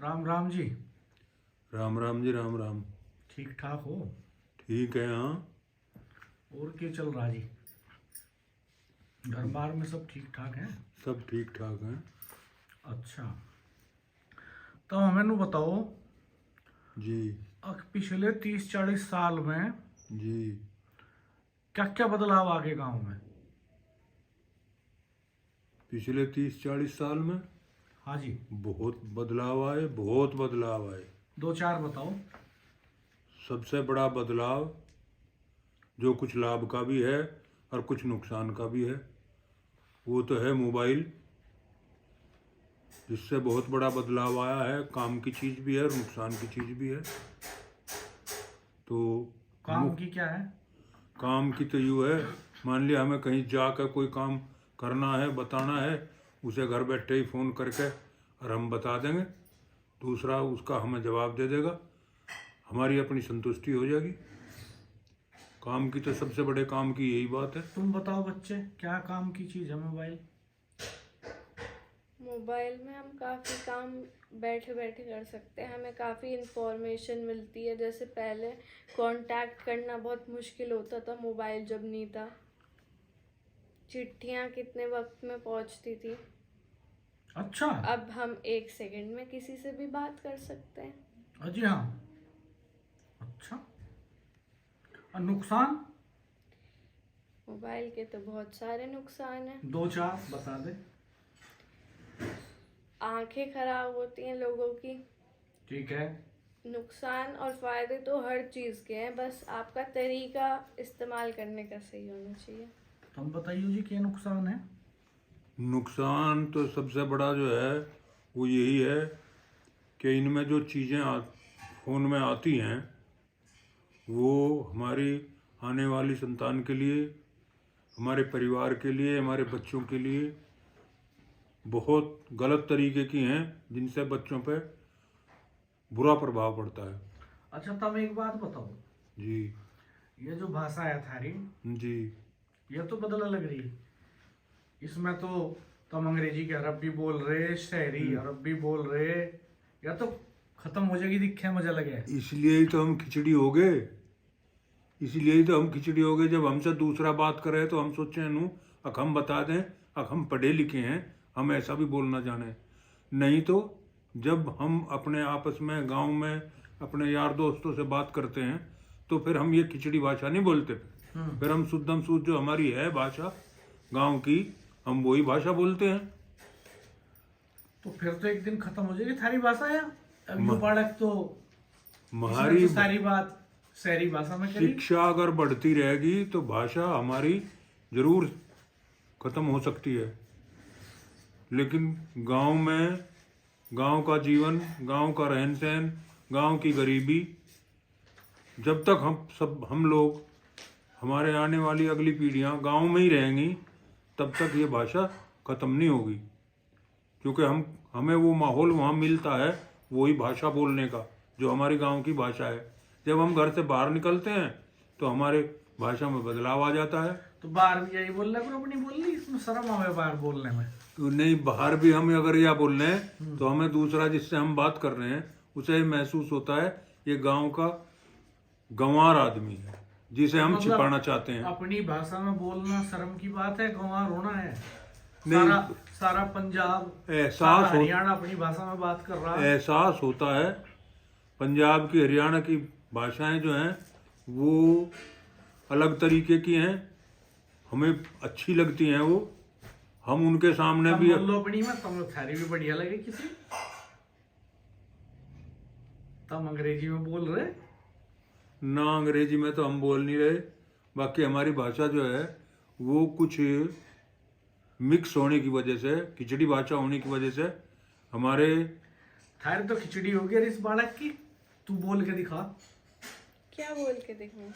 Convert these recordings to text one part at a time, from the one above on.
राम राम जी। राम राम जी, राम राम। ठीक ठाक हो? ठीक है। हाँ, और क्या चल रहा जी? घर बार में सब ठीक ठाक हैं? सब ठीक ठाक हैं। अच्छा, तो हमें नु बताओ, जी पिछले 30-40 साल में जी। क्या क्या बदलाव आ गए गांव में? पिछले 30-40 साल में हाँ जी, बहुत बदलाव आए, बहुत बदलाव आए। दो चार बताओ। सबसे बड़ा बदलाव, जो कुछ लाभ का भी है और कुछ नुकसान का भी है, वो तो है मोबाइल। जिससे बहुत बड़ा बदलाव आया है। काम की चीज़ भी है और नुकसान की चीज़ भी है। तो काम की क्या है? काम की तो यूँ है, मान लिया हमें कहीं जाकर कोई काम करना है, बताना है, उसे घर बैठे ही फ़ोन करके और हम बता देंगे, दूसरा उसका हमें जवाब दे देगा, हमारी अपनी संतुष्टि हो जाएगी। काम की तो सबसे बड़े काम की यही बात है। तुम बताओ बच्चे, क्या काम की चीज़ है मोबाइल? मोबाइल में हम काफ़ी काम बैठे बैठे कर सकते हैं। हमें काफ़ी इंफॉर्मेशन मिलती है। जैसे पहले कांटेक्ट करना बहुत मुश्किल होता था, मोबाइल जब नहीं था। चिट्ठियाँ कितने वक्त में पहुंचती थी। अच्छा। अब हम 1 सेकंड में किसी से भी बात कर सकते हैं। जी हाँ। अच्छा, और नुकसान? मोबाइल के तो बहुत सारे नुकसान हैं। दो चार बता दे। आंखें खराब होती हैं लोगों की। ठीक है। नुकसान और फायदे तो हर चीज़ के हैं, बस आपका तरीका इस्तेमाल करने का सही होना चाहिए। तुम बताइए जी, क्या नुकसान है? नुकसान तो सबसे बड़ा जो है वो यही है कि इनमें जो चीज़ें फ़ोन में आती हैं, वो हमारी आने वाली संतान के लिए, हमारे परिवार के लिए, हमारे बच्चों के लिए बहुत गलत तरीके की हैं, जिनसे बच्चों पे बुरा प्रभाव पड़ता है। अच्छा, तुम एक बात बताओ, जी ये जो भाषा है थारी, जी। ये तो बदला लग रही है। इसमें तो तुम अंग्रेजी के अरबी बोल रहे, शहरी अरबी बोल रहे, या तो खत्म हो जाएगी, दिखे मजा लगे। इसलिए ही तो हम खिचड़ी हो गए। इसलिए ही तो हम खिचड़ी हो गए। जब हमसे दूसरा बात करे तो हम सोचे नू अक हम बता दें, अक हम पढ़े लिखे हैं, हम ऐसा भी बोलना जाने। नहीं तो जब हम अपने आपस में गांव में अपने यार दोस्तों से बात करते हैं तो फिर हम ये खिचड़ी भाषा नहीं बोलते। फिर हम शुद्धम शुद्ध जो हमारी है भाषा गांव की, हम वही भाषा बोलते हैं। तो फिर तो एक दिन खत्म हो जाएगी थारी भाषा यार। अब यू बालक तो हमारी इसने तो सारी बात शहरी भाषा में करी। शिक्षा अगर बढ़ती रहेगी तो भाषा हमारी जरूर खत्म हो सकती है। लेकिन गांव में, गांव का जीवन, गांव का रहन सहन, गांव की गरीबी, जब तक हम लोग, हमारे आने वाली अगली पीढ़ियां गांव में ही रहेंगी, तब तक ये भाषा खत्म नहीं होगी। क्योंकि हमें वो माहौल वहाँ मिलता है वही भाषा बोलने का, जो हमारी गांव की भाषा है। जब हम घर से बाहर निकलते हैं तो हमारे भाषा में बदलाव आ जाता है। तो बाहर भी यही बोल रहे करो, अपनी बोल ली, इसमें शर्म आवे बाहर बोलने में। तो नहीं, बाहर भी हम अगर यह बोल रहे हैं तो हमें दूसरा जिससे हम बात कर रहे हैं उसे महसूस होता है ये गांव का गंवार आदमी है, जिसे हम मतलब छिपाना चाहते हैं। अपनी भाषा में बोलना शर्म की बात है, गंवार होना है? नहीं, सारा पंजाब, एहसास सारा हरियाणा अपनी भाषा में बात कर रहा है। एहसास होता है। पंजाब की, हरियाणा की भाषाएं जो हैं वो अलग तरीके की हैं, हमें अच्छी लगती हैं वो। हम उनके सामने भी बोल लो अपनी में, तुम थारी भी बढ़िया लगे किसी। तुम अंग्रेजी में बोल रहे ना, अंग्रेजी में तो हम बोल नहीं रहे। बाकी हमारी भाषा जो है वो कुछ मिक्स होने की वजह से, खिचड़ी भाषा होने की वजह से हमारे। थारी तो खिचड़ी हो गई इस बालक की। तू बोल के दिखा। क्या बोल के दिखाऊं?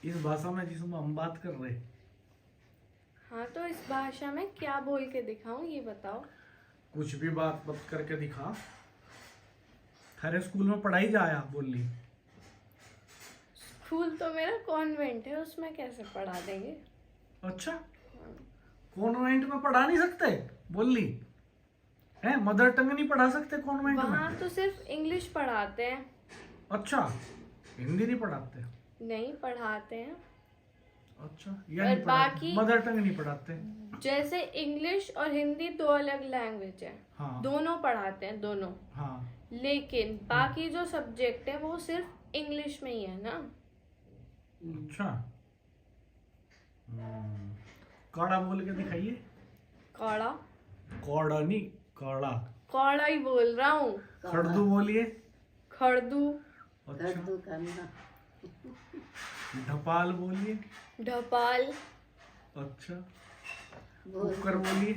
इस भाषा में जिसमें हम बात कर रहे। हाँ, तो इस भाषा में क्या बोल के दिखाऊं ये बताओ। कुछ भी बात मत करके दिखा। थारे स्कूल में पढ़ाई जाया बोल ली। स्कूल तो मेरा कॉन्वेंट है, उसमें कैसे पढ़ा देंगे। अच्छा, कॉन्वेंट में पढ़ा नहीं सकते बोल ली? है मदर टंग नहीं पढ़ा सकते कॉन्वेंट में? वहाँ तो सिर्फ इंग्लिश पढ़ाते हैं। अच्छा, हिंदी नहीं पढ़ाते? नहीं पढ़ाते हैं। अच्छा, या नहीं और पढ़ाते, बाकी मदर टंग नहीं पढ़ाते? जैसे इंग्लिश और हिंदी दो अलग लैंग्वेज है। हाँ दोनों पढ़ाते हैं दोनों, हाँ। लेकिन बाकी जो सब्जेक्ट है वो सिर्फ इंग्लिश में ही है ना। अच्छा। काड़ा बोल के दिखाइए। कौड़ा? कौड़ा नहीं, काड़ा। कौड़ा ही बोल रहा हूँ। खड़दू बोलिए। खड़दू? अच्छा। ढपाल बोलिए। ढपाल? अच्छा। कुकर बोलिए।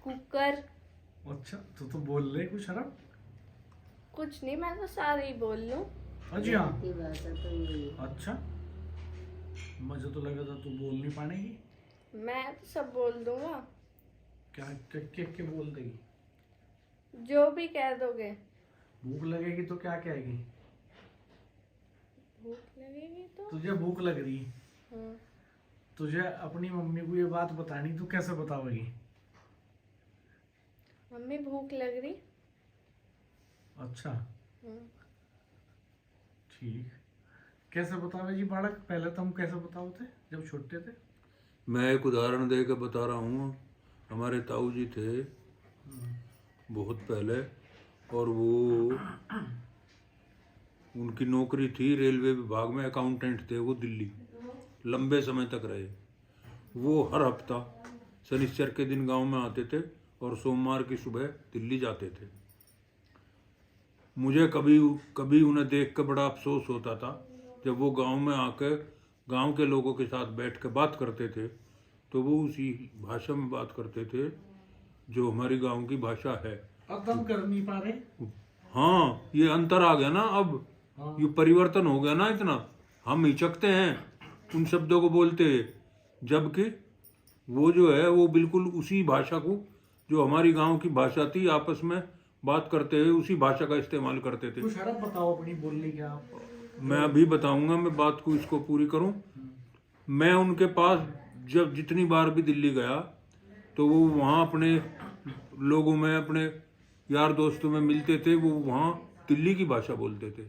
कुकर? अच्छा, तो बोल रहे कुछ शर्म? कुछ नहीं, मैं तो सारे ही बोल लूँ। जी हाँ। अच्छा, मुझे तो लगा था तू बोल नहीं पाएगी। मैं तो सब बोल दूंगा। क्या क्या बोल देगी? जो भी कह दोगे। भूख लगेगी तो क्या कहेगी? भूख लगेगी तो? तुझे भूख लग रही है, हाँ। तुझे अपनी मम्मी को ये बात बतानी, तू कैसे बतावेगी? मम्मी भूख लग रही। अच्छा, हाँ। ठीक। कैसे बतावे जी बालक? पहले तो हम कैसे बताओ थे जब छोटे थे? मैं एक उदाहरण दे के बता रहा हूँ। हमारे ताऊ जी थे बहुत पहले, और वो उनकी नौकरी थी रेलवे विभाग में, अकाउंटेंट थे वो, दिल्ली लंबे समय तक रहे। वो हर हफ्ता शनिश्चर के दिन गांव में आते थे और सोमवार की सुबह दिल्ली जाते थे। मुझे कभी उन्हें देख कर बड़ा अफसोस होता था जब वो गांव में आकर गांव के लोगों के साथ बैठ कर बात करते थे, तो वो उसी भाषा में बात करते थे जो हमारी गांव की भाषा है। अब हम कर नहीं पा रहे। हाँ, ये अंतर आ गया ना अब। हाँ। ये परिवर्तन हो गया ना इतना। हम हिचकते हैं उन शब्दों को बोलते, जबकि वो जो है वो बिल्कुल उसी भाषा को, जो हमारी गांव की भाषा थी, आपस में बात करते हुए उसी भाषा का इस्तेमाल करते थे। कुछ हरफ बताओ अपनी बोलने की आप। मैं अभी बताऊंगा, मैं बात को इसको पूरी करूं। मैं उनके पास जब जितनी बार भी दिल्ली गया तो वो वहाँ अपने लोगों में, अपने यार दोस्तों में मिलते थे, वो वहाँ दिल्ली की भाषा बोलते थे।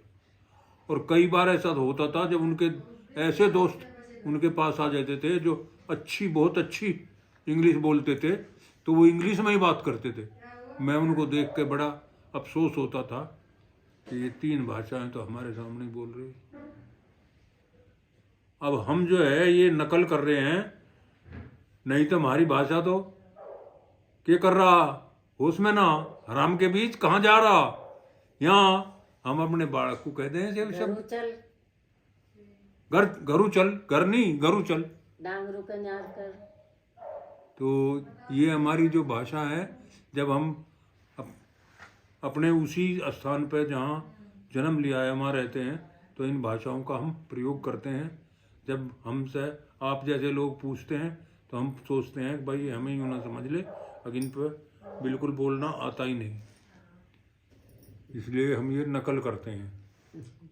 और कई बार ऐसा होता था जब उनके ऐसे दोस्त उनके पास आ जाते थे जो बहुत अच्छी इंग्लिश बोलते थे, तो वो इंग्लिश में ही बात करते थे। मैं उनको देख के बड़ा अफसोस होता था कि ये तीन भाषाएं तो हमारे सामने बोल रही। अब हम जो है ये नकल कर रहे हैं, नहीं तो हमारी भाषा तो क्या कर रहा, होश में ना, हराम के बीच कहाँ जा रहा। यहाँ हम अपने बालक को कहते हैं घरू चल, घर नहीं घरू चल। डांगरू का न्याज कर। तो ये हमारी जो भाषा है, जब हम अपने उसी स्थान पर जहाँ जन्म लिया है वहाँ रहते हैं, तो इन भाषाओं का हम प्रयोग करते हैं। जब हमसे आप जैसे लोग पूछते हैं तो हम सोचते हैं कि भाई हमें यूँ ना समझ ले, अगर इन पर बिल्कुल बोलना आता ही नहीं, इसलिए हम ये नकल करते हैं।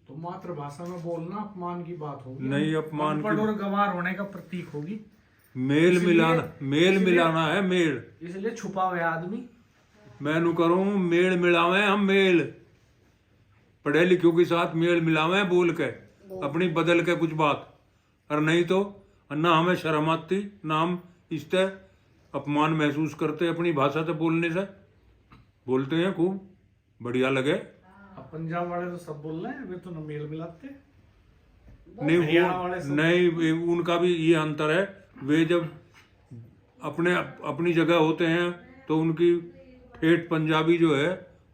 तो मातृभाषा में बोलना अपमान की बात होगी नहीं, अपमान अनपढ़ और गंवार होने का प्रतीक होगी। मेल मिलाना है, मेल। इसलिए छुपा हुआ आदमी मैं नु करूँ मेल मिलावे, हम मेल पढ़े लिखों के साथ मेल मिलावे बोल के, अपनी बदल के कुछ बात, और नहीं तो ना हमें शर्म आती, ना हम इस तरह अपमान महसूस करते अपनी भाषा से बोलने से। बोलते हैं खूब बढ़िया लगे। अब पंजाब वाले तो सब बोल रहे हैं, वे तो न मेल मिलाते। नहीं, उनका भी ये अंतर है। वे जब अपनी जगह होते हैं तो उनकी ठेठ पंजाबी जो है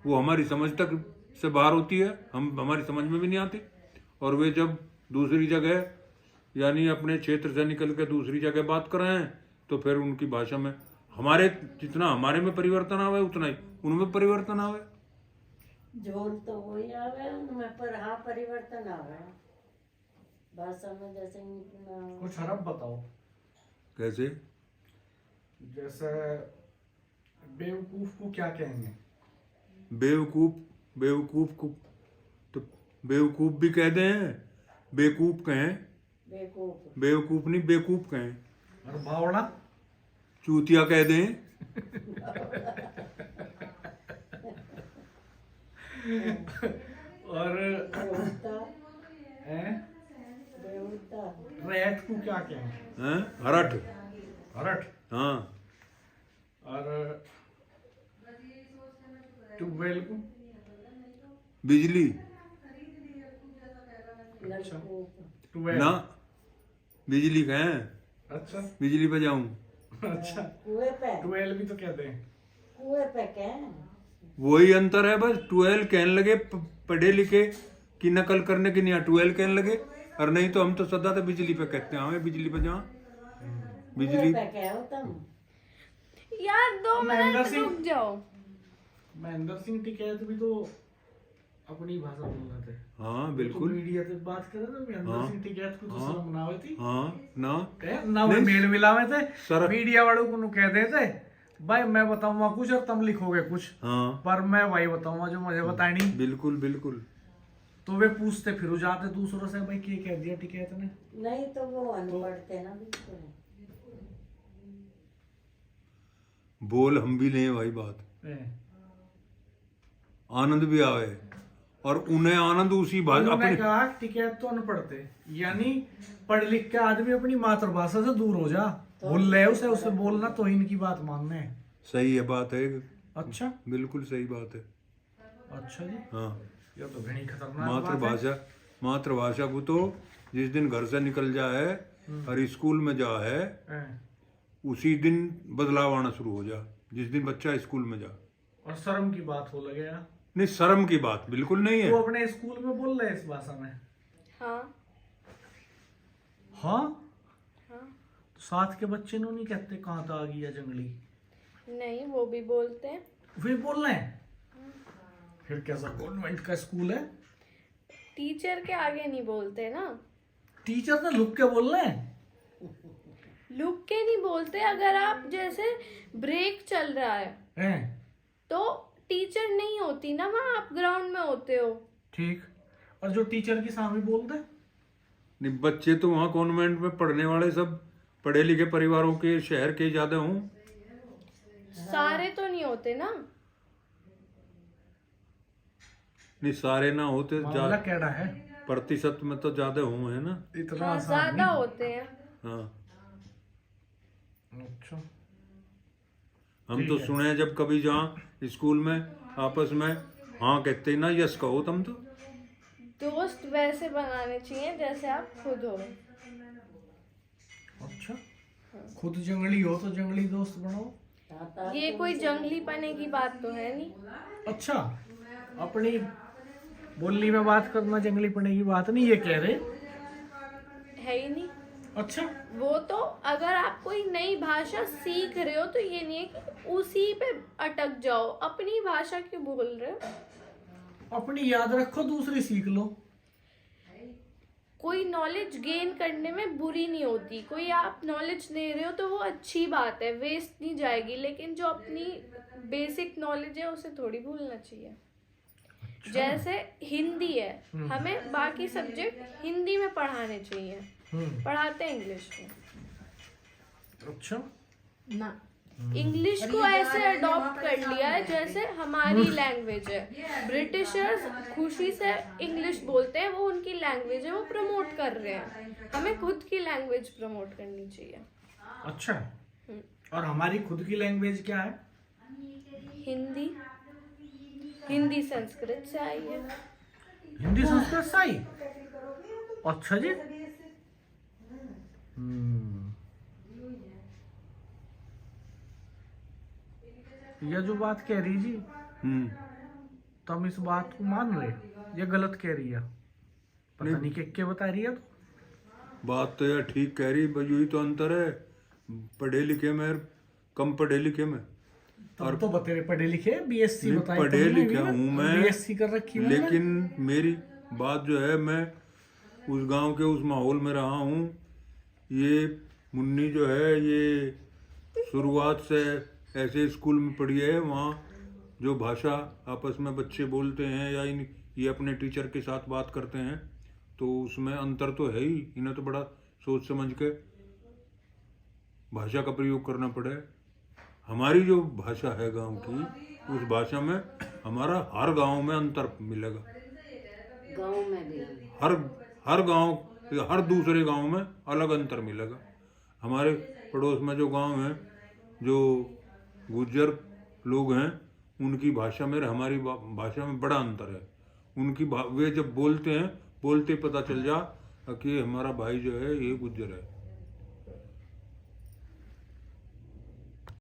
वो हमारी समझ तक से बाहर होती है, हमारी समझ में भी नहीं आती। और वे जब दूसरी जगह यानी अपने क्षेत्र से निकल के दूसरी जगह बात कर रहे हैं, तो फिर उनकी भाषा में हमारे जितना हमारे में परिवर्तन आवे उतना ही उनमें परिवर्तन आवे। जोर तो वही आवे उनमें, पर हाँ परिवर्तन आवे भाषा में। जैसे कुछ हरफ बताओ। कैसे? जैसे बेवकूफ को क्या कहेंगे? बेवकूफ को तो बेवकूफ भी कह दें, बेवकूफ कहें। बेवकूफ नहीं, बेवकूफ कहें। और बावड़ा? चूतिया कह दें। और बेहुदा हैं? बेहुदा रैत को क्या कहें? हैं? हरठ। हरट। हाँ। और ट्यूबवेल को बिजली नलकूप ट्यूबवेल। ना, बिजली का है, अच्छा बिजली पे जाऊं। अच्छा, कुएं पे ट्यूबवेल भी तो कहते हैं। कुएं पे क्या वही अंतर है बस। 12 कहने लगे पढ़े लिखे की नकल करने की, नहीं 12 कहने लगे। और नहीं तो हम तो सदा तो बिजली पे कहते हैं, हमें बिजली पे जहाँ कुएं बिजली। पे क्या हो तुम? यार 2 महेंद्र मिनट सिंह। रुक जाओ। महेंद्र सिंह टिकैत भी तो अपनी भाषा बोल रहे थे। हाँ तो बिल्कुल। मीडिया से बात कर रहे थे, महेंद्र हाँ। सिंह टिकैत को तो हाँ। शर्म ना हुई थी। हाँ ना, ना वो मेल मिलावे थे सर। मीडिया वालों को कह देते भाई मैं बताऊंगा कुछ और तुम लिखोगे कुछ, हाँ पर मैं वही बताऊंगा जो मुझे बतानी। बिल्कुल बिल्कुल। तो वे पूछते फिर जाते दूसरों से, भाई क्या कह दिया टिकैत ने। नहीं तो वो अनपढ़ थे ना बिल्कुल। बोल हम भी लें भाई बात, ए, आनंद भी आवे और उन्हें आनंद उसी भाषा उन्होंने अपनी। कहा टिकैत तो अनपढ़ थे, यानी पढ़ लिख के आदमी अपनी मातृभाषा से दूर हो जा, बोल रहे उसे उसे बोलना तो इनकी बात मानने है। सही है, बात है, अच्छा बिल्कुल सही बात है। अच्छा जी, हाँ, ये तो घनी खतरनाक बात है। मातृभाषा, मातृभाषा को तो जिस दिन घर से निकल जाए और स्कूल में जा है ए, उसी दिन बदलाव आना शुरू हो जा, जिस दिन बच्चा स्कूल में जा। और शर्म की बात हो लगे यार, नहीं, शर्म की बात बिल्कुल नहीं है। वो अपने स्कूल में बोल रहे हैं इस भाषा में। हाँ हाँ, हाँ। तो साथ के बच्चे नो नहीं कहते कहाँ था आ गया जंगली, नहीं, वो भी बोलते हैं। वे बोल रहे हैं। फिर कैसा गवर्नमेंट का स्कूल है? टीचर के आगे नहीं बोलते ना, टीचर ने लुक के बोल रहे हैं। लुक के नहीं बोलते। अगर आप जैसे ब्रेक चल रहा है हैं? तो टीचर नहीं होती ना वहाँ, आप ग्राउंड में होते हो। ठीक, और जो टीचर के सामने बोल दे, नहीं, बच्चे तो वहाँ कॉन्वेंट में पढ़ने वाले सब पढ़े लिखे परिवारों के, शहर के ज्यादा हूँ। सारे तो नहीं होते ना। नहीं, सारे ना होते, मामला कैडा है, प्रतिशत में तो ज्यादा हूँ, है ना। इतना हाँ, आसान ज्यादा नहीं। होते हैं। हाँ, अच्छा, हम ठीक तो है। सुने जब कभी जहाँ स्कूल में आपस में हाँ कहते ही ना, यस कहो तुम तो। दोस्त वैसे बनाने चाहिए जैसे आप खुद हो। अच्छा, खुद जंगली हो तो जंगली दोस्त बनाओ। ताता ये कोई जंगली पने की बात तो है नहीं। अच्छा, अपनी बोली में बात करना जंगली पड़ने की बात नहीं, ये कह रहे। है ही नहीं। अच्छा, वो तो अगर आप कोई नई भाषा सीख रहे हो तो ये नहीं है कि उसी पे अटक जाओ। अपनी भाषा क्यों बोल रहे हो? अपनी याद रखो, दूसरी सीख लो। कोई नॉलेज गेन करने में बुरी नहीं होती। कोई आप नॉलेज ले रहे हो तो वो अच्छी बात है, वेस्ट नहीं जाएगी। लेकिन जो अपनी बेसिक नॉलेज है उसे थोड़ी भूलना चाहिए। जैसे हिंदी है, हमें बाकी सब्जेक्ट हिंदी में पढ़ाने चाहिए, पढ़ाते हैं इंग्लिश में। अच्छा, ना इंग्लिश को ऐसे अडॉप्ट कर लिया है जैसे हमारी लैंग्वेज है। ब्रिटिशर्स खुशी से इंग्लिश बोलते हैं, वो उनकी लैंग्वेज है, वो प्रमोट कर रहे हैं। हमें खुद की लैंग्वेज प्रमोट करनी चाहिए। अच्छा, और हमारी खुद की लैंग्वेज क्या है? हिंदी। हिंदी संस्कृत से आई है। हिंदी संस्कृत से आई? अच्छा जी। यह जो बात कह रही जी, तुम इस बात को मान रहे, ये गलत कह रही है? पता नहीं क्या बता रही है। तो बात तो यार ठीक कह रही, बस यही तो अंतर है पढ़े लिखे में और कम पढ़े लिखे में। तुम तो बतेरे पढ़े लिखे, बीएससी नहीं, बताई पढ़े तुमने लिखा भी, हूँ मैं, बीएससी कर रखी है। लेकिन मेरी बात जो है, मैं उस गांव के उस माहौल में रहा हूँ। ये मुन्नी जो है, ये शुरुआत से ऐसे स्कूल में पढ़ी है। वहाँ जो भाषा आपस में बच्चे बोलते हैं या ये अपने टीचर के साथ बात करते हैं, तो उसमें अंतर तो है ही। इन्हें तो बड़ा सोच समझ के भाषा का प्रयोग करना पड़े। हमारी जो भाषा है गांव की, उस भाषा में हमारा हर गांव में अंतर मिलेगा। गांव में भी हर गांव हर दूसरे गांव में अलग अंतर मिलेगा। हमारे पड़ोस में जो गांव हैं, जो गुज्जर लोग हैं, उनकी भाषा में हमारी भाषा में बड़ा अंतर है। वे जब बोलते हैं, बोलते पता चल जा कि हमारा भाई जो है ये गुज्जर है।